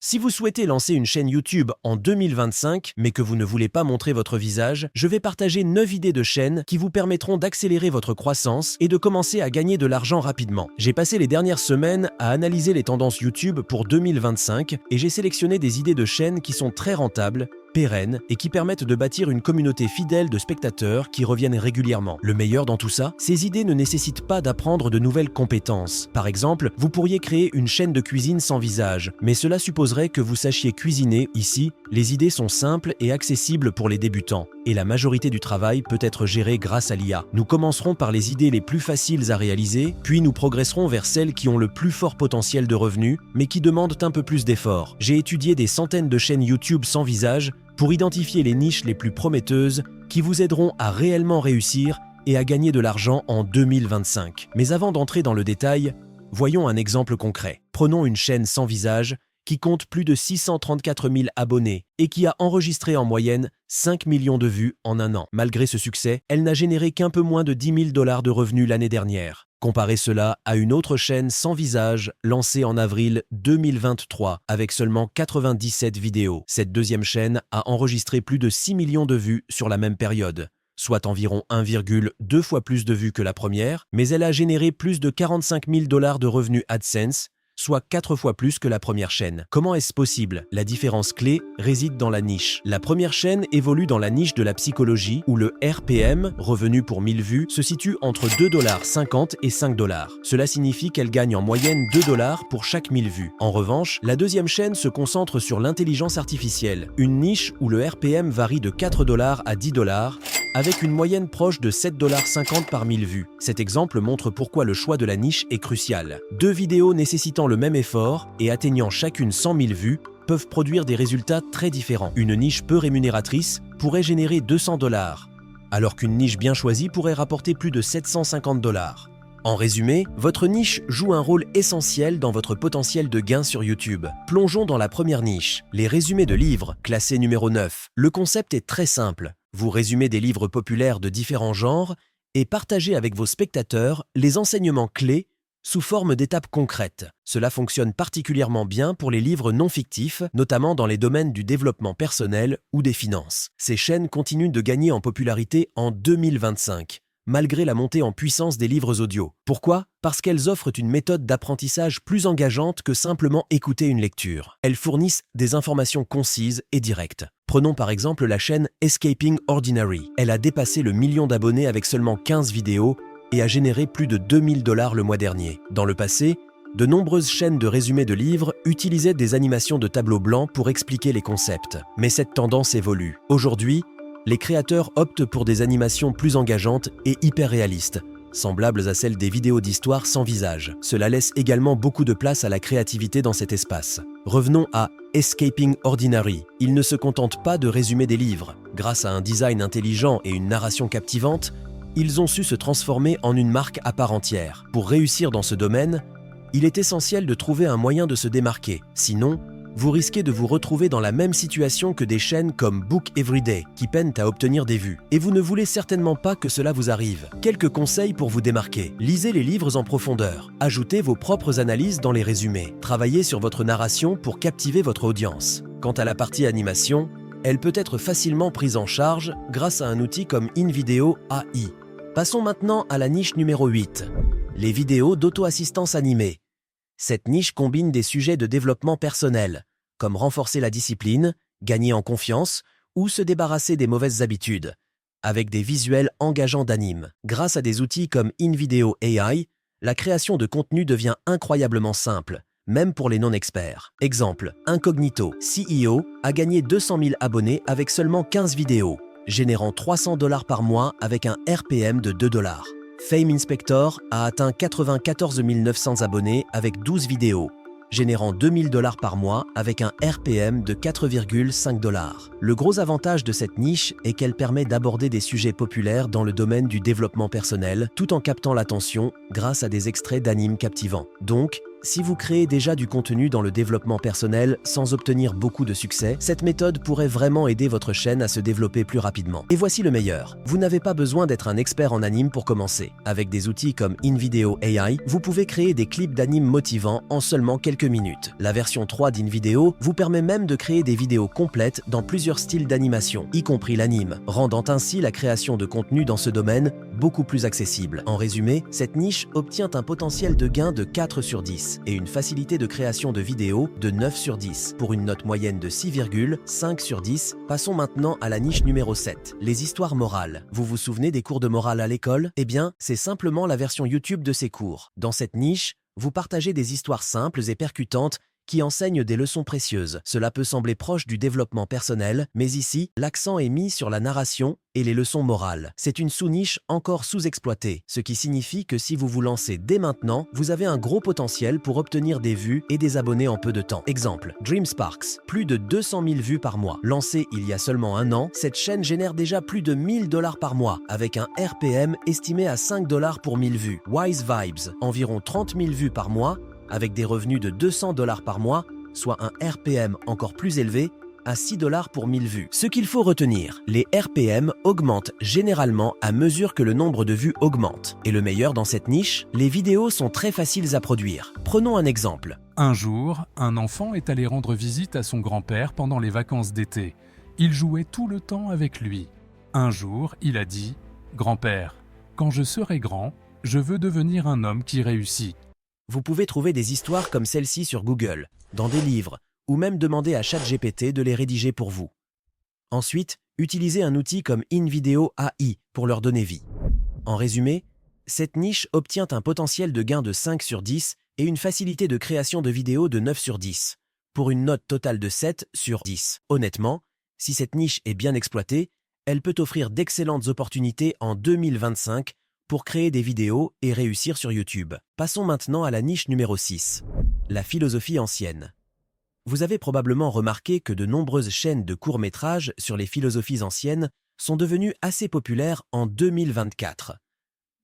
Si vous souhaitez lancer une chaîne YouTube en 2025, mais que vous ne voulez pas montrer votre visage, je vais partager 9 idées de chaînes qui vous permettront d'accélérer votre croissance et de commencer à gagner de l'argent rapidement. J'ai passé les dernières semaines à analyser les tendances YouTube pour 2025 et j'ai sélectionné des idées de chaînes qui sont très rentables, pérennes et qui permettent de bâtir une communauté fidèle de spectateurs qui reviennent régulièrement. Le meilleur dans tout ça, ces idées ne nécessitent pas d'apprendre de nouvelles compétences. Par exemple, vous pourriez créer une chaîne de cuisine sans visage, mais cela supposerait que vous sachiez cuisiner. Ici, les idées sont simples et accessibles pour les débutants, et la majorité du travail peut être géré grâce à l'IA. Nous commencerons par les idées les plus faciles à réaliser, puis nous progresserons vers celles qui ont le plus fort potentiel de revenus, mais qui demandent un peu plus d'efforts. J'ai étudié des centaines de chaînes YouTube sans visage pour identifier les niches les plus prometteuses qui vous aideront à réellement réussir et à gagner de l'argent en 2025. Mais avant d'entrer dans le détail, voyons un exemple concret. Prenons une chaîne sans visage qui compte plus de 634 000 abonnés et qui a enregistré en moyenne 5 millions de vues en un an. Malgré ce succès, elle n'a généré qu'un peu moins de 10 000 $ de revenus l'année dernière. Comparez cela à une autre chaîne sans visage lancée en avril 2023 avec seulement 97 vidéos. Cette deuxième chaîne a enregistré plus de 6 millions de vues sur la même période, soit environ 1,2 fois plus de vues que la première, mais elle a généré plus de 45 000 $ de revenus AdSense, soit 4 fois plus que la première chaîne. Comment est-ce possible? La différence clé réside dans la niche. La première chaîne évolue dans la niche de la psychologie où le RPM, revenu pour 1000 vues, se situe entre 2,50 $ et 5 $. Cela signifie qu'elle gagne en moyenne 2 $ pour chaque 1000 vues. En revanche, la deuxième chaîne se concentre sur l'intelligence artificielle, une niche où le RPM varie de 4 $ à 10 $, avec une moyenne proche de 7,50 $ par 1000 vues. Cet exemple montre pourquoi le choix de la niche est crucial. Deux vidéos nécessitant le même effort et atteignant chacune 100 000 vues peuvent produire des résultats très différents. Une niche peu rémunératrice pourrait générer 200 $, alors qu'une niche bien choisie pourrait rapporter plus de 750 $. En résumé, votre niche joue un rôle essentiel dans votre potentiel de gain sur YouTube. Plongeons dans la première niche, les résumés de livres, classé numéro 9. Le concept est très simple. Vous résumez des livres populaires de différents genres et partagez avec vos spectateurs les enseignements clés sous forme d'étapes concrètes. Cela fonctionne particulièrement bien pour les livres non fictifs, notamment dans les domaines du développement personnel ou des finances. Ces chaînes continuent de gagner en popularité en 2025. Malgré la montée en puissance des livres audio. Pourquoi? Parce qu'elles offrent une méthode d'apprentissage plus engageante que simplement écouter une lecture. Elles fournissent des informations concises et directes. Prenons par exemple la chaîne Escaping Ordinary. Elle a dépassé le 1 million d'abonnés avec seulement 15 vidéos et a généré plus de 2 000 $ le mois dernier. Dans le passé, de nombreuses chaînes de résumés de livres utilisaient des animations de tableaux blancs pour expliquer les concepts. Mais cette tendance évolue. Aujourd'hui, les créateurs optent pour des animations plus engageantes et hyper réalistes, semblables à celles des vidéos d'histoire sans visage. Cela laisse également beaucoup de place à la créativité dans cet espace. Revenons à Escaping Ordinary. Ils ne se contentent pas de résumer des livres. Grâce à un design intelligent et une narration captivante, ils ont su se transformer en une marque à part entière. Pour réussir dans ce domaine, il est essentiel de trouver un moyen de se démarquer. Sinon, vous risquez de vous retrouver dans la même situation que des chaînes comme Book Everyday, qui peinent à obtenir des vues. Et vous ne voulez certainement pas que cela vous arrive. Quelques conseils pour vous démarquer. Lisez les livres en profondeur. Ajoutez vos propres analyses dans les résumés. Travaillez sur votre narration pour captiver votre audience. Quant à la partie animation, elle peut être facilement prise en charge grâce à un outil comme InVideo AI. Passons maintenant à la niche numéro 8. Les vidéos d'auto-assistance animée. Cette niche combine des sujets de développement personnel, comme renforcer la discipline, gagner en confiance ou se débarrasser des mauvaises habitudes, avec des visuels engageants d'anime. Grâce à des outils comme InVideo AI, la création de contenu devient incroyablement simple, même pour les non-experts. Exemple, Incognito, CEO, a gagné 200 000 abonnés avec seulement 15 vidéos, générant 300 $ par mois avec un RPM de 2 $. Fame Inspector a atteint 94 900 abonnés avec 12 vidéos, générant 2 000 $ par mois avec un RPM de 4,5 $. Le gros avantage de cette niche est qu'elle permet d'aborder des sujets populaires dans le domaine du développement personnel tout en captant l'attention grâce à des extraits d'animes captivants. Donc, Si vous créez déjà du contenu dans le développement personnel sans obtenir beaucoup de succès, cette méthode pourrait vraiment aider votre chaîne à se développer plus rapidement. Et voici le meilleur. Vous n'avez pas besoin d'être un expert en anime pour commencer. Avec des outils comme InVideo AI, vous pouvez créer des clips d'anime motivants en seulement quelques minutes. La version 3 d'InVideo vous permet même de créer des vidéos complètes dans plusieurs styles d'animation, y compris l'anime, rendant ainsi la création de contenu dans ce domaine beaucoup plus accessible. En résumé, cette niche obtient un potentiel de gain de 4 sur 10 et une facilité de création de vidéos de 9 sur 10 pour une note moyenne de 6,5 sur 10. Passons maintenant à la niche numéro 7, les histoires morales. Vous vous souvenez des cours de morale à l'école? Eh bien, c'est simplement la version YouTube de ces cours. Dans cette niche, vous partagez des histoires simples et percutantes qui enseignent des leçons précieuses. Cela peut sembler proche du développement personnel, mais ici, l'accent est mis sur la narration et les leçons morales. C'est une sous-niche encore sous-exploitée, ce qui signifie que si vous vous lancez dès maintenant, vous avez un gros potentiel pour obtenir des vues et des abonnés en peu de temps. Exemple, DreamSparks, plus de 200 000 vues par mois. Lancée il y a seulement un an, cette chaîne génère déjà plus de 1000 $ par mois, avec un RPM estimé à 5 $ pour 1000 vues. Wise Vibes, environ 30 000 vues par mois, avec des revenus de 200 $ par mois, soit un RPM encore plus élevé, à 6 $ pour 1000 vues. Ce qu'il faut retenir, les RPM augmentent généralement à mesure que le nombre de vues augmente. Et le meilleur dans cette niche, les vidéos sont très faciles à produire. Prenons un exemple. Un jour, un enfant est allé rendre visite à son grand-père pendant les vacances d'été. Il jouait tout le temps avec lui. Un jour, il a dit « Grand-père, quand je serai grand, je veux devenir un homme qui réussit. » Vous pouvez trouver des histoires comme celle-ci sur Google, dans des livres, ou même demander à ChatGPT de les rédiger pour vous. Ensuite, utilisez un outil comme InVideo AI pour leur donner vie. En résumé, cette niche obtient un potentiel de gain de 5 sur 10 et une facilité de création de vidéos de 9 sur 10, pour une note totale de 7 sur 10. Honnêtement, si cette niche est bien exploitée, elle peut offrir d'excellentes opportunités en 2025 pour créer des vidéos et réussir sur YouTube. Passons maintenant à la niche numéro 6, la philosophie ancienne. Vous avez probablement remarqué que de nombreuses chaînes de courts-métrages sur les philosophies anciennes sont devenues assez populaires en 2024.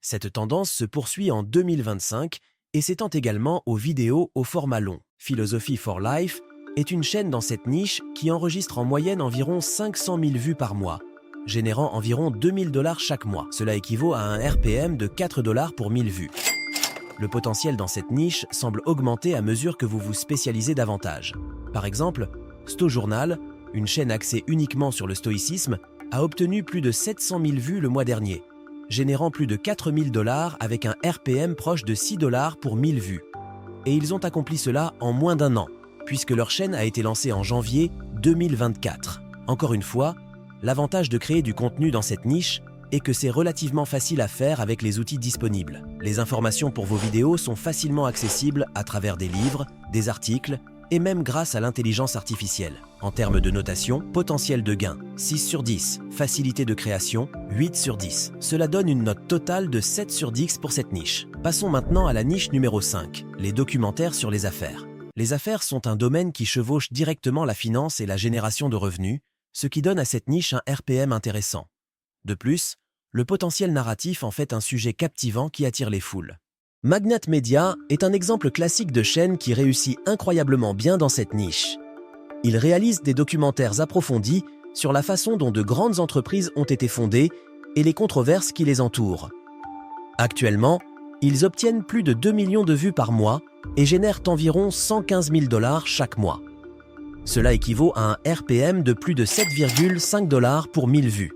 Cette tendance se poursuit en 2025 et s'étend également aux vidéos au format long. Philosophy for Life est une chaîne dans cette niche qui enregistre en moyenne environ 500 000 vues par mois, générant environ 2000 $ chaque mois. Cela équivaut à un RPM de 4 $ pour 1000 vues. Le potentiel dans cette niche semble augmenter à mesure que vous vous spécialisez davantage. Par exemple, StoJournal, une chaîne axée uniquement sur le stoïcisme, a obtenu plus de 700 000 vues le mois dernier, générant plus de 4000 $ avec un RPM proche de 6 $ pour 1000 vues. Et ils ont accompli cela en moins d'un an, puisque leur chaîne a été lancée en janvier 2024. Encore une fois, l'avantage de créer du contenu dans cette niche est que c'est relativement facile à faire avec les outils disponibles. Les informations pour vos vidéos sont facilement accessibles à travers des livres, des articles et même grâce à l'intelligence artificielle. En termes de notation, potentiel de gain 6 sur 10, facilité de création 8 sur 10. Cela donne une note totale de 7 sur 10 pour cette niche. Passons maintenant à la niche numéro 5, les documentaires sur les affaires. Les affaires sont un domaine qui chevauche directement la finance et la génération de revenus, ce qui donne à cette niche un RPM intéressant. De plus, le potentiel narratif en fait un sujet captivant qui attire les foules. Magnate Media est un exemple classique de chaîne qui réussit incroyablement bien dans cette niche. Il réalise des documentaires approfondis sur la façon dont de grandes entreprises ont été fondées et les controverses qui les entourent. Actuellement, ils obtiennent plus de 2 millions de vues par mois et génèrent environ 115 000 $ chaque mois. Cela équivaut à un RPM de plus de 7,5 $ pour 1000 vues.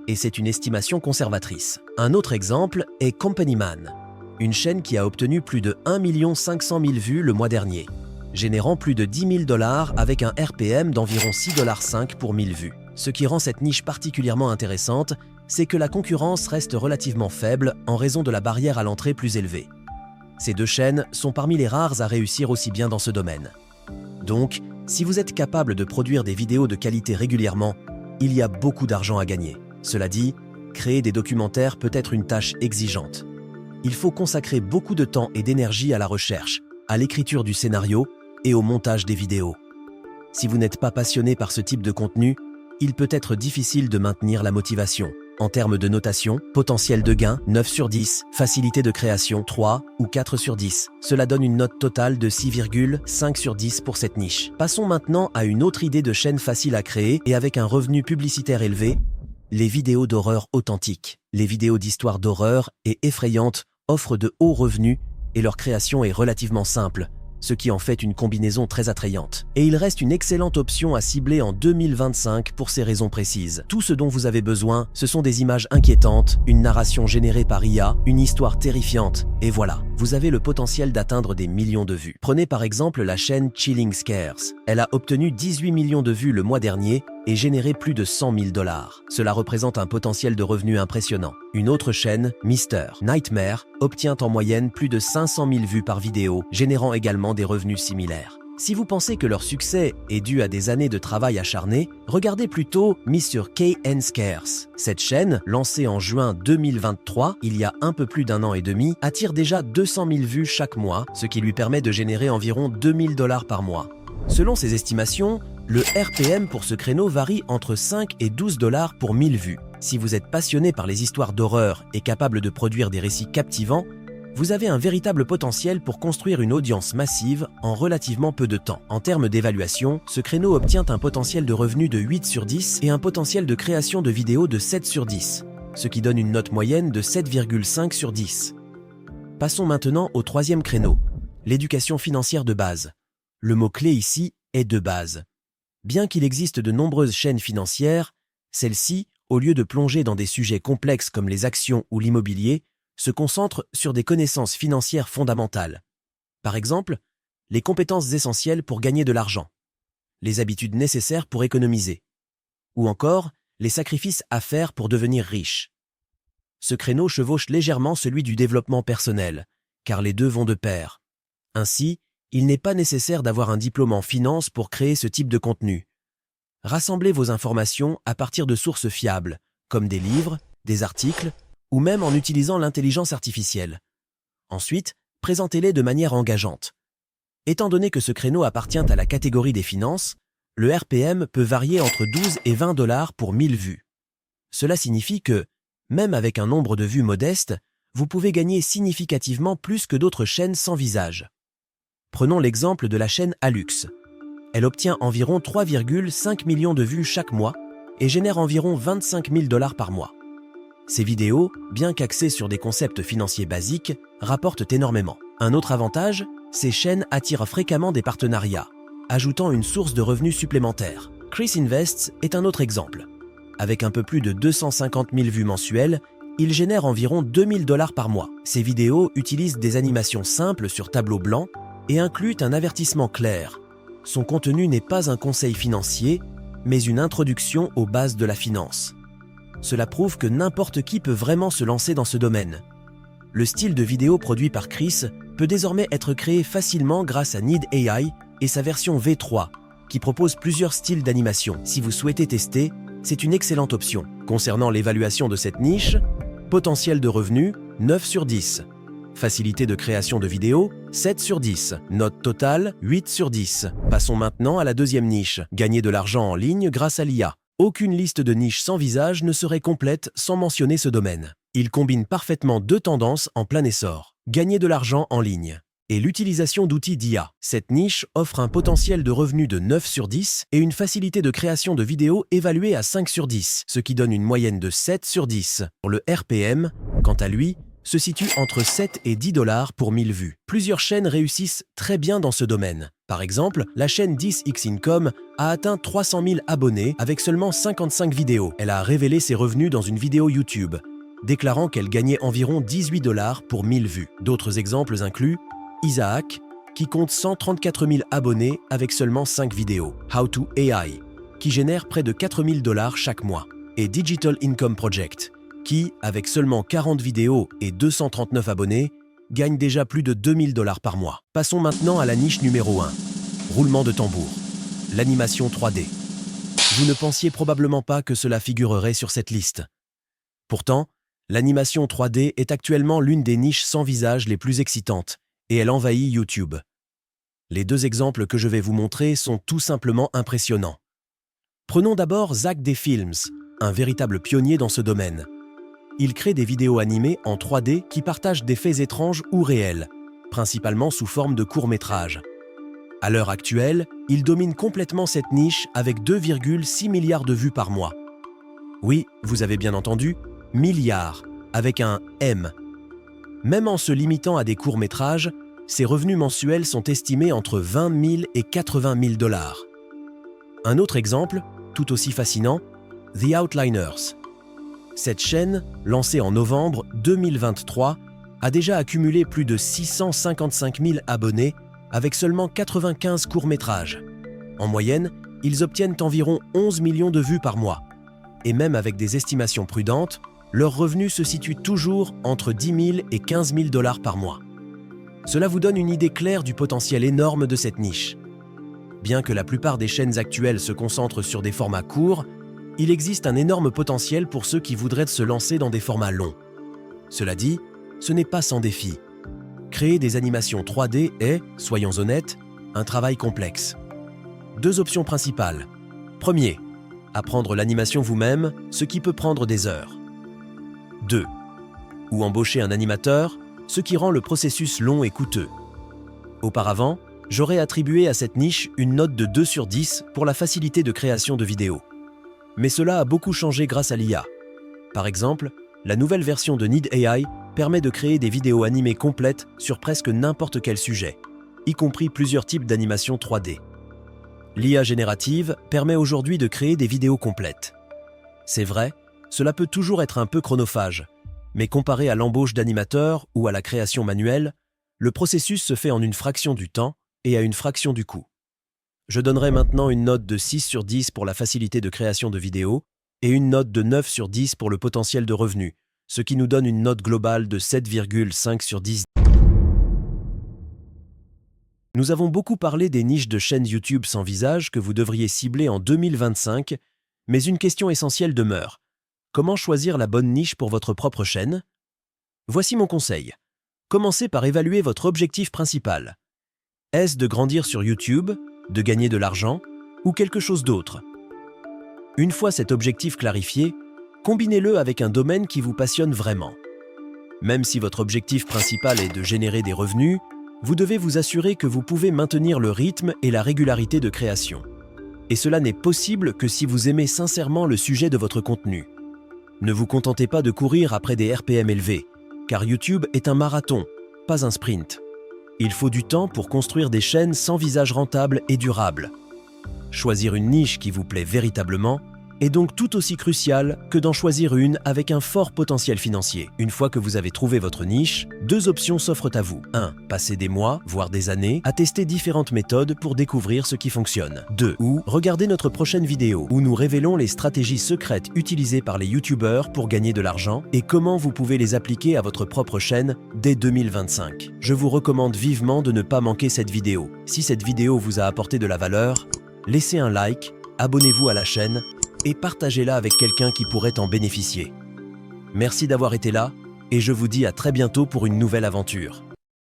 Et c'est une estimation conservatrice. Un autre exemple est Company Man, une chaîne qui a obtenu plus de 1 500 000 vues le mois dernier, générant plus de 10 000 $ avec un RPM d'environ 6,5 $ pour 1000 vues. Ce qui rend cette niche particulièrement intéressante, c'est que la concurrence reste relativement faible en raison de la barrière à l'entrée plus élevée. Ces deux chaînes sont parmi les rares à réussir aussi bien dans ce domaine. Donc, si vous êtes capable de produire des vidéos de qualité régulièrement, il y a beaucoup d'argent à gagner. Cela dit, créer des documentaires peut être une tâche exigeante. Il faut consacrer beaucoup de temps et d'énergie à la recherche, à l'écriture du scénario et au montage des vidéos. Si vous n'êtes pas passionné par ce type de contenu, il peut être difficile de maintenir la motivation. En termes de notation, potentiel de gain 9 sur 10, facilité de création 3 ou 4 sur 10. Cela donne une note totale de 6,5 sur 10 pour cette niche. Passons maintenant à une autre idée de chaîne facile à créer et avec un revenu publicitaire élevé, les vidéos d'horreur authentiques. Les vidéos d'histoires d'horreur et effrayantes offrent de hauts revenus et leur création est relativement simple, ce qui en fait une combinaison très attrayante. Et il reste une excellente option à cibler en 2025 pour ces raisons précises. Tout ce dont vous avez besoin, ce sont des images inquiétantes, une narration générée par IA, une histoire terrifiante, et voilà, vous avez le potentiel d'atteindre des millions de vues. Prenez par exemple la chaîne Chilling Scares. Elle a obtenu 18 millions de vues le mois dernier et généré plus de 100 000 $. Cela représente un potentiel de revenus impressionnant. Une autre chaîne, Mr. Nightmare, obtient en moyenne plus de 500 000 vues par vidéo, générant également des revenus similaires. Si vous pensez que leur succès est dû à des années de travail acharné, regardez plutôt Mr. KN Scares. Cette chaîne, lancée en juin 2023, il y a un peu plus d'un an et demi, attire déjà 200 000 vues chaque mois, ce qui lui permet de générer environ 2 000 $ par mois. Selon ses estimations, le RPM pour ce créneau varie entre 5 et 12 $ pour 1000 vues. Si vous êtes passionné par les histoires d'horreur et capable de produire des récits captivants, vous avez un véritable potentiel pour construire une audience massive en relativement peu de temps. En termes d'évaluation, ce créneau obtient un potentiel de revenu de 8 sur 10 et un potentiel de création de vidéos de 7 sur 10, ce qui donne une note moyenne de 7,5 sur 10. Passons maintenant au troisième créneau, l'éducation financière de base. Le mot-clé ici est de base. Bien qu'il existe de nombreuses chaînes financières, celle-ci, au lieu de plonger dans des sujets complexes comme les actions ou l'immobilier, se concentre sur des connaissances financières fondamentales. Par exemple, les compétences essentielles pour gagner de l'argent, les habitudes nécessaires pour économiser, ou encore les sacrifices à faire pour devenir riche. Ce créneau chevauche légèrement celui du développement personnel, car les deux vont de pair. Ainsi, il n'est pas nécessaire d'avoir un diplôme en finance pour créer ce type de contenu. Rassemblez vos informations à partir de sources fiables, comme des livres, des articles, ou même en utilisant l'intelligence artificielle. Ensuite, présentez-les de manière engageante. Étant donné que ce créneau appartient à la catégorie des finances, le RPM peut varier entre 12 et 20 $ pour 1000 vues. Cela signifie que, même avec un nombre de vues modeste, vous pouvez gagner significativement plus que d'autres chaînes sans visage. Prenons l'exemple de la chaîne Alux. Elle obtient environ 3,5 millions de vues chaque mois et génère environ 25 000 $ par mois. Ces vidéos, bien qu'axées sur des concepts financiers basiques, rapportent énormément. Un autre avantage, ces chaînes attirent fréquemment des partenariats, ajoutant une source de revenus supplémentaires. Chris Invests est un autre exemple. Avec un peu plus de 250 000 vues mensuelles, il génère environ 2 000 $ par mois. Ces vidéos utilisent des animations simples sur tableau blanc et incluent un avertissement clair. Son contenu n'est pas un conseil financier, mais une introduction aux bases de la finance. Cela prouve que n'importe qui peut vraiment se lancer dans ce domaine. Le style de vidéo produit par Chris peut désormais être créé facilement grâce à Need AI et sa version V3, qui propose plusieurs styles d'animation. Si vous souhaitez tester, c'est une excellente option. Concernant l'évaluation de cette niche, potentiel de revenus, 9 sur 10. Facilité de création de vidéos, 7 sur 10. Note totale, 8 sur 10. Passons maintenant à la deuxième niche, gagner de l'argent en ligne grâce à l'IA. Aucune liste de niches sans visage ne serait complète sans mentionner ce domaine. Il combine parfaitement deux tendances en plein essor, gagner de l'argent en ligne et l'utilisation d'outils d'IA. Cette niche offre un potentiel de revenus de 9 sur 10 et une facilité de création de vidéos évaluée à 5 sur 10, ce qui donne une moyenne de 7 sur 10. Pour le RPM, quant à lui, se situe entre 7 et 10 $ pour 1000 vues. Plusieurs chaînes réussissent très bien dans ce domaine. Par exemple, la chaîne 10x Income a atteint 300 000 abonnés avec seulement 55 vidéos. Elle a révélé ses revenus dans une vidéo YouTube, déclarant qu'elle gagnait environ 18 $ pour 1000 vues. D'autres exemples incluent Isaac, qui compte 134 000 abonnés avec seulement 5 vidéos, How to AI, qui génère près de 4 000 $ chaque mois, et Digital Income Project, qui, avec seulement 40 vidéos et 239 abonnés, gagne déjà plus de 2 000 $ par mois. Passons maintenant à la niche numéro 1, roulement de tambour, l'animation 3D. Vous ne pensiez probablement pas que cela figurerait sur cette liste. Pourtant, l'animation 3D est actuellement l'une des niches sans visage les plus excitantes, et elle envahit YouTube. Les deux exemples que je vais vous montrer sont tout simplement impressionnants. Prenons d'abord Zach des Films, un véritable pionnier dans ce domaine. Il crée des vidéos animées en 3D qui partagent des faits étranges ou réels, principalement sous forme de courts-métrages. À l'heure actuelle, il domine complètement cette niche avec 2,6 milliards de vues par mois. Oui, vous avez bien entendu, milliards, avec un M. Même en se limitant à des courts-métrages, ses revenus mensuels sont estimés entre 20 000 et 80 000 $. Un autre exemple, tout aussi fascinant, The Outliners. Cette chaîne, lancée en novembre 2023, a déjà accumulé plus de 655 000 abonnés avec seulement 95 courts-métrages. En moyenne, ils obtiennent environ 11 millions de vues par mois. Et même avec des estimations prudentes, leurs revenus se situent toujours entre 10 000 et 15 000 $ par mois. Cela vous donne une idée claire du potentiel énorme de cette niche. Bien que la plupart des chaînes actuelles se concentrent sur des formats courts, il existe un énorme potentiel pour ceux qui voudraient se lancer dans des formats longs. Cela dit, ce n'est pas sans défi. Créer des animations 3D est, soyons honnêtes, un travail complexe. Deux options principales. Premier, apprendre l'animation vous-même, ce qui peut prendre des heures. 2. Ou embaucher un animateur, ce qui rend le processus long et coûteux. Auparavant, j'aurais attribué à cette niche une note de 2 sur 10 pour la facilité de création de vidéos. Mais cela a beaucoup changé grâce à l'IA. Par exemple, la nouvelle version de Need AI permet de créer des vidéos animées complètes sur presque n'importe quel sujet, y compris plusieurs types d'animations 3D. L'IA générative permet aujourd'hui de créer des vidéos complètes. C'est vrai, cela peut toujours être un peu chronophage, mais comparé à l'embauche d'animateurs ou à la création manuelle, le processus se fait en une fraction du temps et à une fraction du coût. Je donnerai maintenant une note de 6 sur 10 pour la facilité de création de vidéos et une note de 9 sur 10 pour le potentiel de revenus, ce qui nous donne une note globale de 7,5 sur 10. Nous avons beaucoup parlé des niches de chaînes YouTube sans visage que vous devriez cibler en 2025, mais une question essentielle demeure. Comment choisir la bonne niche pour votre propre chaîne? Voici mon conseil. Commencez par évaluer votre objectif principal. Est-ce de grandir sur YouTube, de gagner de l'argent ou quelque chose d'autre? Une fois cet objectif clarifié, combinez-le avec un domaine qui vous passionne vraiment. Même si votre objectif principal est de générer des revenus, vous devez vous assurer que vous pouvez maintenir le rythme et la régularité de création. Et cela n'est possible que si vous aimez sincèrement le sujet de votre contenu. Ne vous contentez pas de courir après des RPM élevés, car YouTube est un marathon, pas un sprint. Il faut du temps pour construire des chaînes sans visage rentable et durable. Choisir une niche qui vous plaît véritablement est donc tout aussi crucial que d'en choisir une avec un fort potentiel financier. Une fois que vous avez trouvé votre niche, deux options s'offrent à vous. 1. Passer des mois, voire des années, à tester différentes méthodes pour découvrir ce qui fonctionne. 2. Ou regardez notre prochaine vidéo où nous révélons les stratégies secrètes utilisées par les YouTubeurs pour gagner de l'argent et comment vous pouvez les appliquer à votre propre chaîne dès 2025. Je vous recommande vivement de ne pas manquer cette vidéo. Si cette vidéo vous a apporté de la valeur, laissez un like, abonnez-vous à la chaîne et partagez-la avec quelqu'un qui pourrait en bénéficier. Merci d'avoir été là et je vous dis à très bientôt pour une nouvelle aventure.